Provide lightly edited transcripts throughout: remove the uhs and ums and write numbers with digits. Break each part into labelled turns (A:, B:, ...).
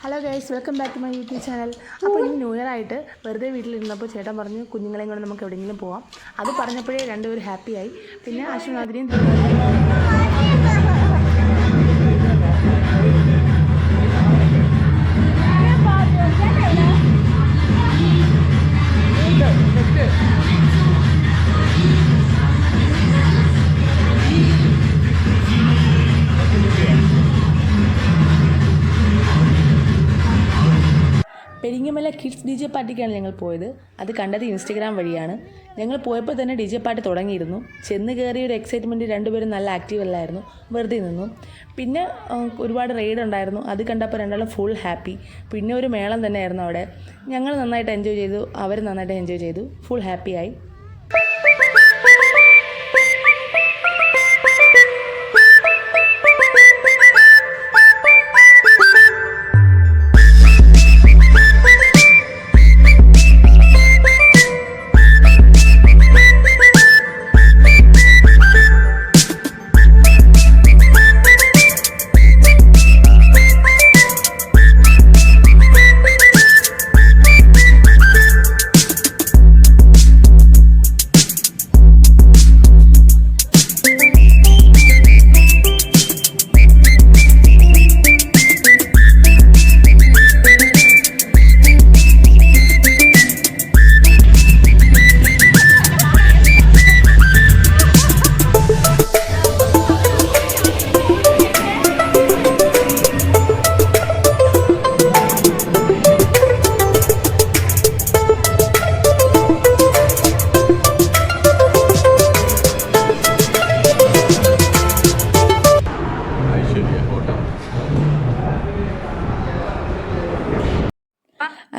A: Hello guys, welcome back to my YouTube channel. അപ്പോൾ ഇനി new year ആയിട്ട് വെറുതെ വീട്ടിലിരുന്നപ്പോൾ ചേട്ടൻ പറഞ്ഞു കുഞ്ഞുങ്ങളെയും കൊണ്ട് നമുക്ക് എവിടെയെങ്കിലും പോവാം. അത് പറഞ്ഞപ്പോഴേ രണ്ടുപേരും ഹാപ്പിയായി. പിന്നെ അശ്വനാഥിനെയും പെരിങ്ങമല കിഡ്സ് DJ പാർട്ടിക്കാണ് ഞങ്ങൾ പോയത്. അത് കണ്ടത് ഇൻസ്റ്റഗ്രാം വഴിയാണ്. ഞങ്ങൾ പോയപ്പോൾ തന്നെ DJ പാർട്ടി തുടങ്ങിയിരുന്നു. ചെന്ന് കയറിയ ഒരു എക്സൈറ്റ്മെൻറ്റ്, രണ്ടുപേരും നല്ല ആക്റ്റീവ് അല്ലായിരുന്നു, വെറുതെ നിന്നു. പിന്നെ ഒരുപാട് റൈഡ് ഉണ്ടായിരുന്നു, അത് കണ്ടപ്പോൾ രണ്ടാളും ഫുൾ ഹാപ്പി. പിന്നെ ഒരു മേളം തന്നെയായിരുന്നു അവിടെ. ഞങ്ങൾ നന്നായിട്ട് എൻജോയ് ചെയ്തു, അവർ നന്നായിട്ട് എൻജോയ് ചെയ്തു, ഫുൾ ഹാപ്പിയായി.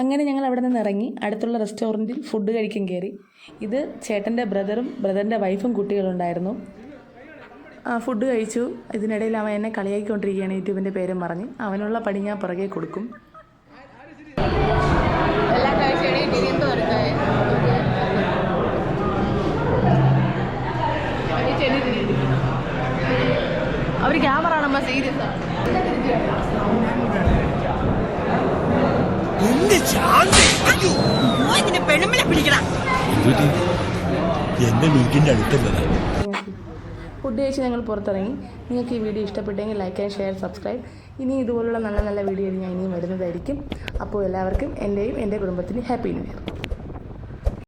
A: അങ്ങനെ ഞങ്ങൾ അവിടെ നിന്ന് ഇറങ്ങി അടുത്തുള്ള റെസ്റ്റോറൻറ്റിൽ ഫുഡ് കഴിക്കാൻ കയറി. ഇത് ചേട്ടൻ്റെ ബ്രദറിൻ്റെ വൈഫും കുട്ടികളുണ്ടായിരുന്നു. ഫുഡ് കഴിച്ചു. ഇതിനിടയിൽ അവൻ എന്നെ കളിയാക്കിക്കൊണ്ടിരിക്കുകയാണ്, യൂട്യൂബിൻ്റെ പേരും പറഞ്ഞ്. അവനുള്ള പണി ഞാൻ പുറകെ കൊടുക്കും. അവർ ക്യാമറ കാണുമ്പോൾ സീരിയസ് ആണ്. ഫുഡ് കഴിച്ച് ഞങ്ങൾ പുറത്തിറങ്ങി. നിങ്ങൾക്ക് ഈ വീഡിയോ ഇഷ്ടപ്പെട്ടെങ്കിൽ ലൈക്ക് ആൻഡ് ഷെയർ, സബ്സ്ക്രൈബ്. ഇനി ഇതുപോലുള്ള നല്ല നല്ല വീഡിയോ ഞാൻ ഇനിയും വരുന്നതായിരിക്കും. അപ്പോൾ എല്ലാവർക്കും എൻ്റെയും എൻ്റെ കുടുംബത്തിനും ഹാപ്പി ന്യൂ ഇയർ.